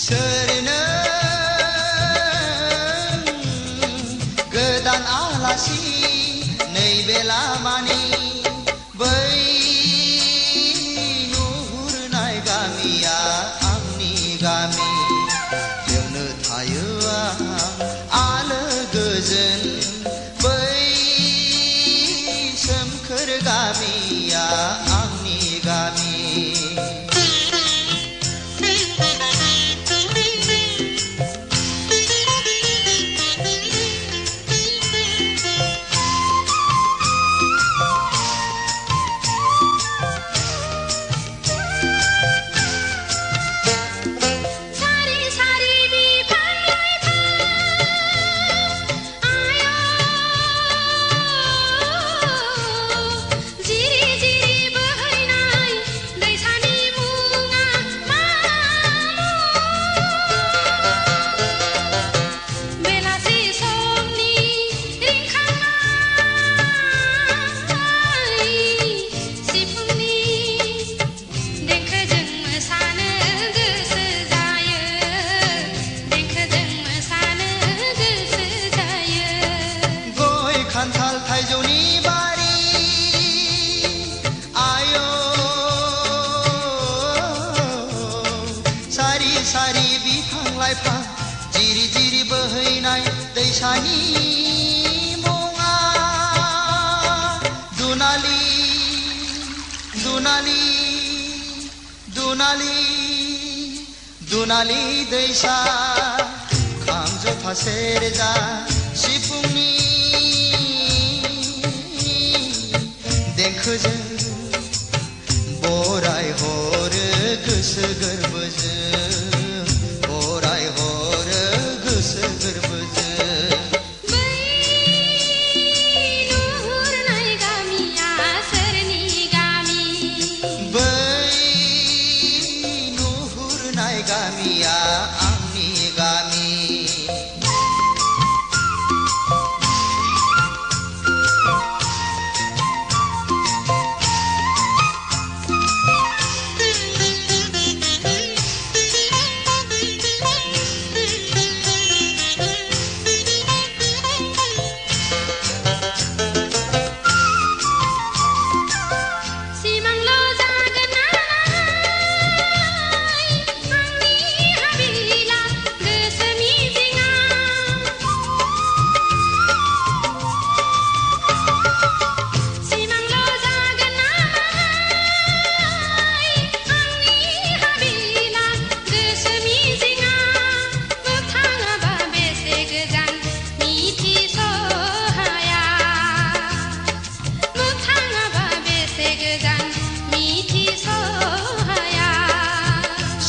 सोरनो गोदान आलासि नैबे लामानि बै नुहुरनाय गामिया आंनि गामि बेवनो थायो आलो गोजोन बै सोमखोर गामिया आंनि गामि खान्थाल थाइजौनि बारि आयो सारि सारि बिफां लाइफां जिरि जिरि बोहैनाय दैसानि मुङा दुनालि दुनालि दुनालि दुनालि दैसा खाम जथा सेरजा सिफुंनि देंखोजों बराय हरो गोसो गोरबोजों बराय हरो गोसो गोरबोजों बै नुहुरनाय गामिया सोरनि गामि बै नुहुरनाय गामिया आंनि गामि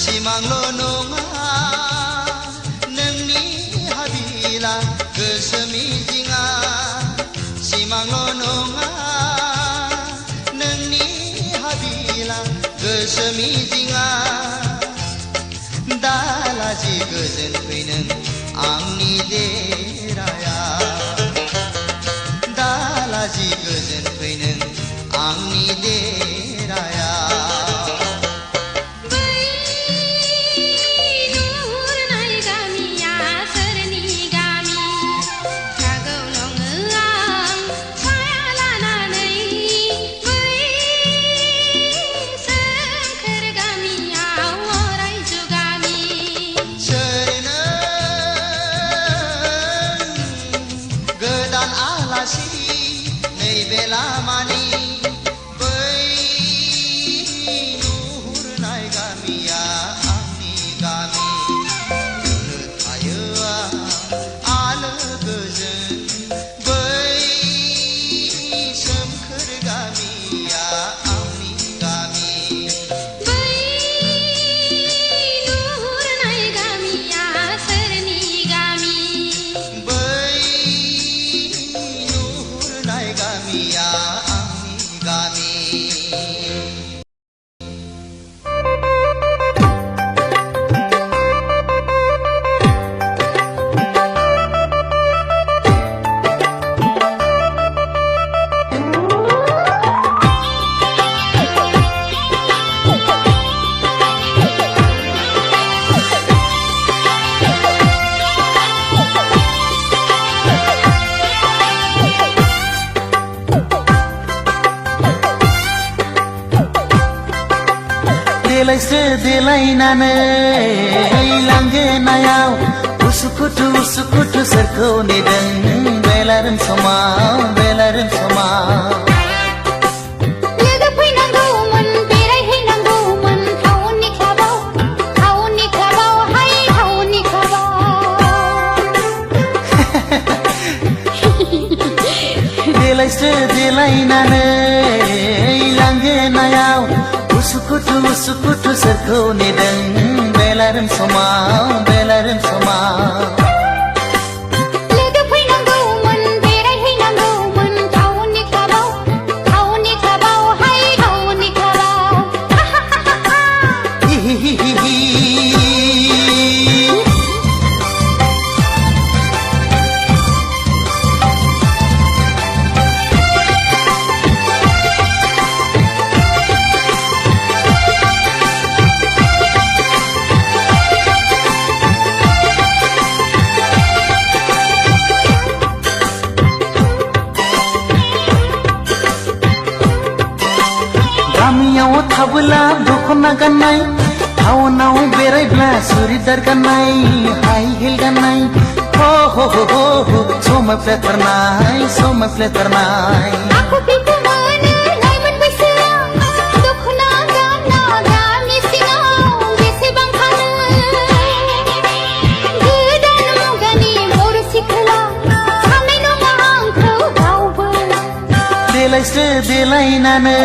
सिमांल' नङा नोंनि हाबिला गोसो मिजिङा सिमांल' नङा नोंनि हाबिला गोसो मिजिङा दालाजि गोजोन फै नों आंनि देराया दालाजि गोजोन फै नों आंनि देराया सोरनो देलायस्रो देलायनानै लांगोनायाव उसुखुथु उसुखुथु सोरखौ नेदों बेलारोम समाव बेलारोम समाव लोगो फैनांगौमोन बेरायहैनांगौमोन टाउननि क्लाबाव हाय टाउननि क्लाबाव देलायस्रो देलायनानै लांगोनायाव उसुखुथु उसुखुथु सोरखौ नेदों बेलारोम समाव बेलारोम समाव लोगो फैनांगौमोन बेरायहैनांगौमोन टाउननि क्लाबाव हाय टाउननि क्लाबाव गामियाव थाबोला दख'ना गाननाय टाउनाव बेरायब्ला सुरिदार गाननाय हाइ हिल गाननाय हो हो हो हो हो समायफ्लेथारनाय आखु फिखु मोनो लाइमोन बैसोआव दख'ना गानना गामि सिङाव बेसेबां फानो गोदान मुगानि बर' सिख्ला साननाय नङा आंखौ रावबो देलायस्रो देलायनानै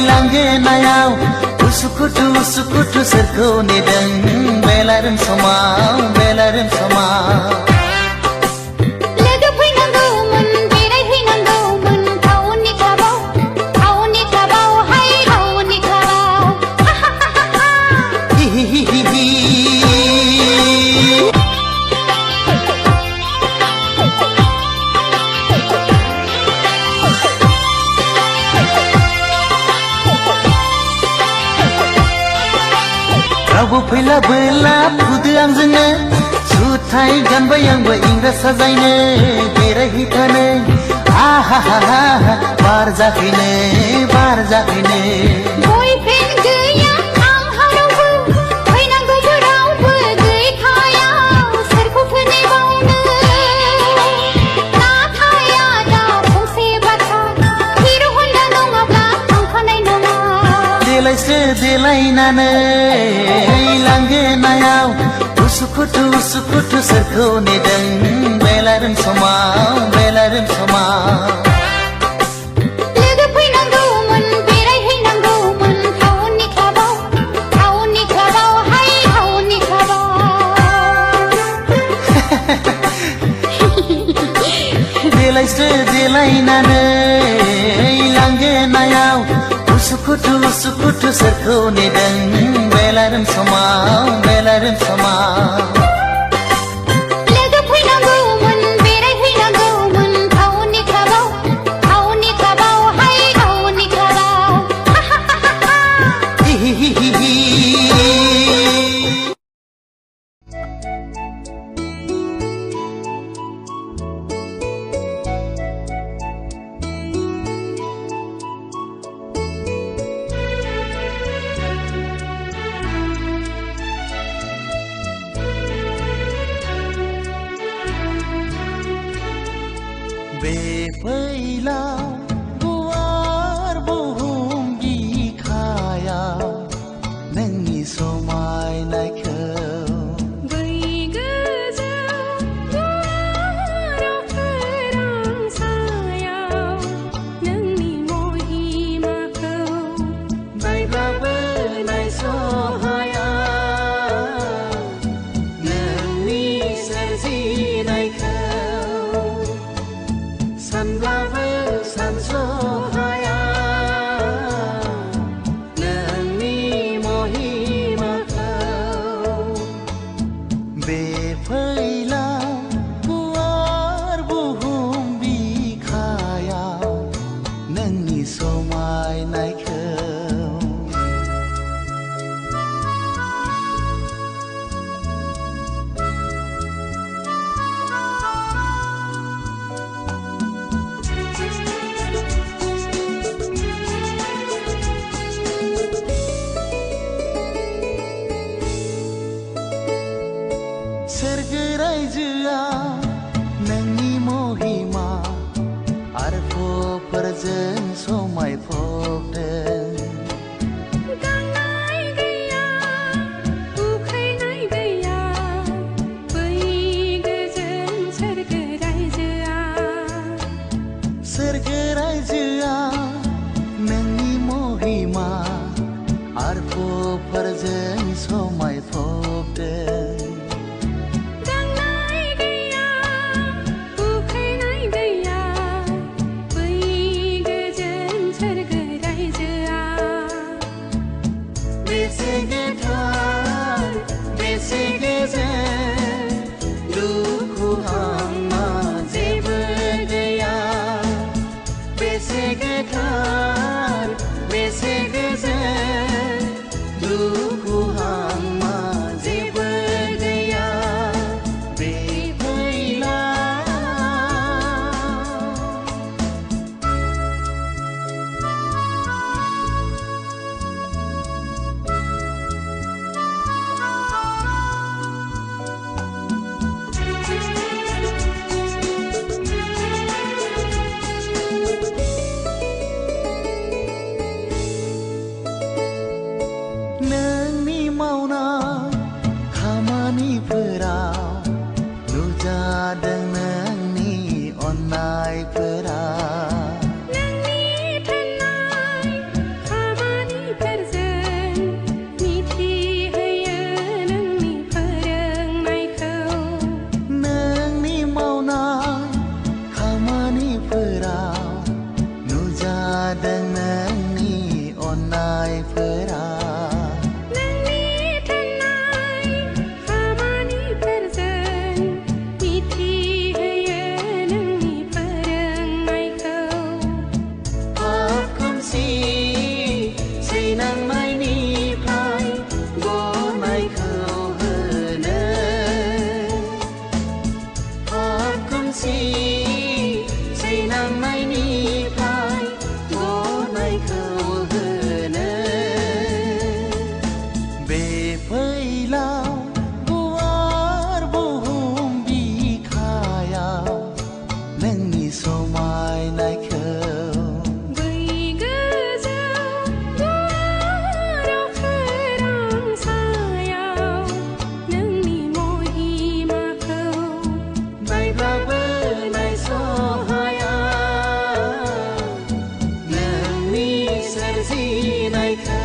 लांगोनायाव उसुखुथु उसुखुथु सोरखौ नेदों बेलारोम समाव बेलारोम समाव लोगो फैनांगौमोन बेरायहैनांगौमोन टाउननि क्लाबाव हाय टाउननि क्लाबाव रावबो फैला बोला फुदो आंजोंनो जुथाय गानबाय आंबो इंराज साजायनो बेरायहैखानो आहा हा हा बार जाखैनो बयफ्रेन्ड गैया आंहा रावबो फैनांगौबो रावबो गैखाया सोरखौथो नेबावनो नाथाय आदा फंसे बाथ्रा हिर' हन्डा नङाब्ला थांखानाय नङा देलायस्रो देलायनानै लांगोनायाव उसुखुथु उसुखुथु सोरखौ नेदों बेलारोम समाव बेलारोम समाव लोगो फैनांगौमोन बेरायहैनांगौमोन टाउननि क्लाबाव हाय टाउननि क्लाबाव देलायस्रो देलायनानै लांगोनायाव उसुखुथु उसुखुथु सोरखौ नेदों बेलारोम समाव बेलारोम समाव लोगो फैनांगौमोन बेरायहैनांगौमोन टाउननि क्लाबाव हाय टाउननि क्लाबाव बे फैलाव गुवार बुहुम बिखायाव नोंनि समायनायखौ बै गोजौ गुवाराव खोरां सायाव नोंनि महिमाखौ नायब्लाबो नायसहाया नोंनि सोरजिनायखौ सानब्लाबो सानसहाया नोंनि महिमाखौ बे फैलाव गुवार बुहुम बिखायाव नोंनि समायनायखौ फोराव नुजादों नोंनि अननायफोरा नोंनि थोननाय खामानिफोरजों मिथिहोयो नोंनि फोरोंनायखौ नोंनि मावनाय खामानिफोराव नुजादों नोंनि अननायफोरा नोंनि थोननाय खामानिफोरजों मिथिहोयो नोंनि फोरोंनायखौ पाप खोमसि सैनांनायनिफ्राय गनायखौ होनो पाप खोमसि सैनांनायनिफ्राय गनायखौ होनो बे फैलाव गुवार बुहुम बिखायाव नोंनि समायनायखौ बै गोजौ गुवार अख्रां सायाव नोंनि महिमाखौ नायब्लाबो नायसहाया नोंनि सोरजिनायखौ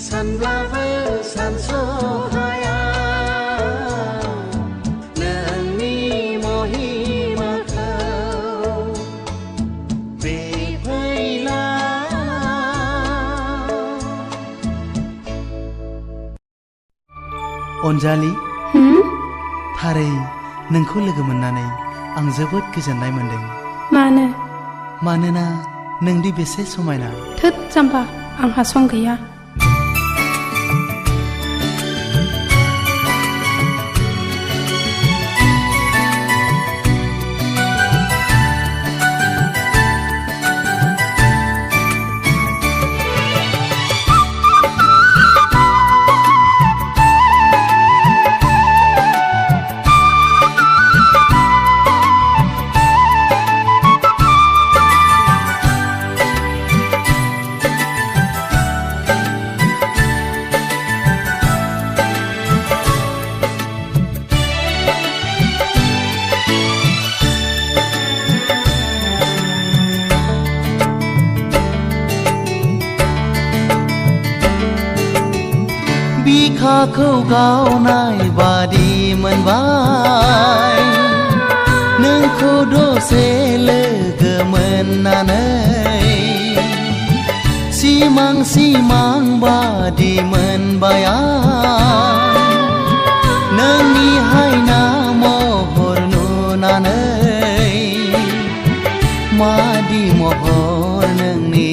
सानब्लाबो सानसहाया नोंनि महिमाखौ बे फैलाव अनजालि थारै नोंखौ लोगो मोननानै आं जोबोद गोजोननाय मोनदों मानो मानोना नोंदि बेसे समायना थोद जाम्बा आंहा सम गैया बिखाखौ गावनाय बादि मोनबाय नोंखौ दसे लोगो मोननानै सिमां सिमां बादि मोनबाय आं नोंनि हायना महर नुनानै मादि महर नोंनि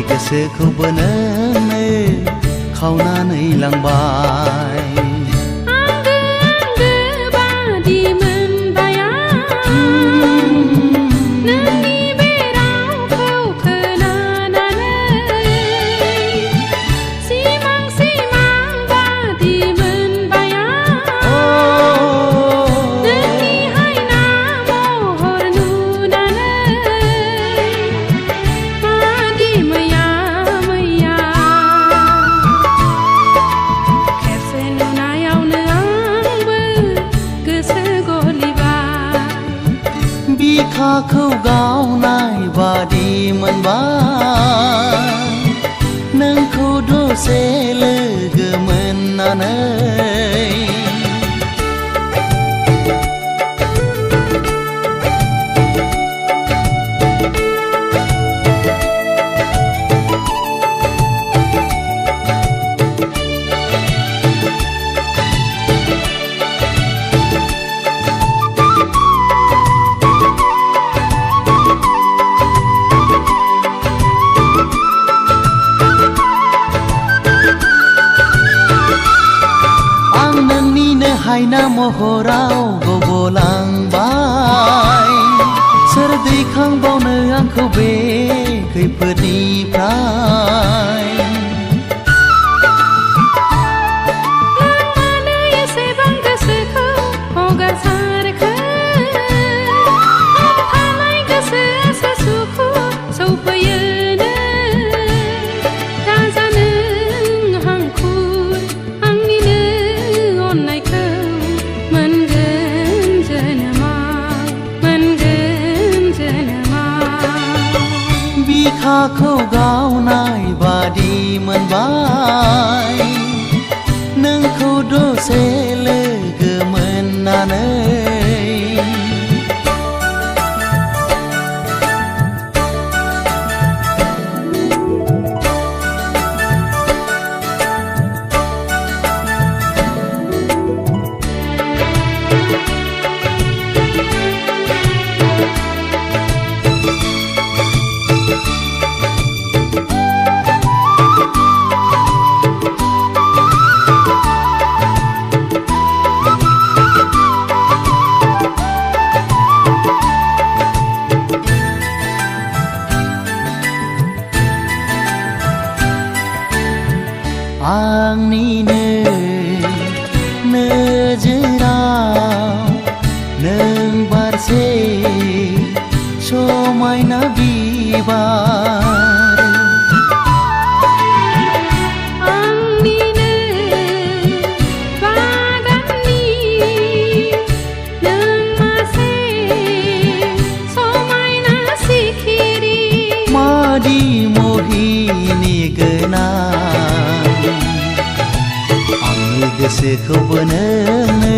गोसोखौबो नोंनो खावनानै लांबाय आंगो आंगो बादि मोनबाय आं नोंनि बे रावखौ खोनानानै सिमां सिमां बादि मोनबाय आं नोंनि हायना महर नुनानै मादि मैया मैया खेबसे नुनायावनो आंबो गोसो गलिबाय बिखाखौ गावनाय बादि मोनबाय नोंखौ दसे लोगो मोननानै हायना महराव गबलांबाय सोर दैखांबावनो आंखौ बे खैफोदनिफ्राय मानो एसेबां गोसोखौ हगारसारखो थानाय गोसोआसो सुखु सौफैयोनो राजा नों लुबैबाय नोंखौ दसे लोगो मोननानै आंनिनो नोजोराव नों बारसे समायना बिबार आंनिनो बागाननि नों मासे समायना सिखिरि मादि महिनि गोनां आंनि गोसोखौबो नोंनो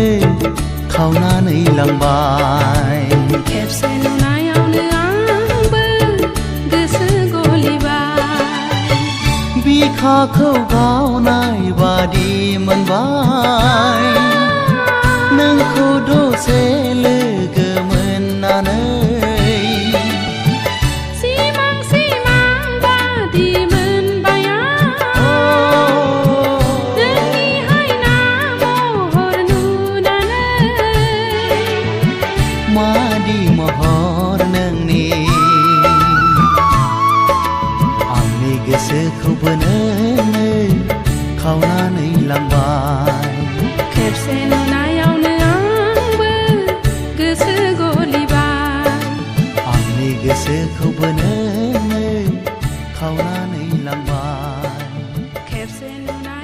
खावनानै लांबाय खेबसे नुनायावनो आंबो गोसो गलिबाय बिखाखौ गावनाय बादि मोनबाय नोंखौ दसे लोगो मोननानै सिमां सिमां बादि मोनबाय आं नोंनि हायना महर नुनानै मादि महर नोंनि आंनि गोसोखौबो नोंनो खावनानै लांबाय खेबसे नुनायावनो आंबो गोसो गलिबाय आंनि गोसोखौबो नोंनो खावनानै लांबाय खेबसे नुनायावनो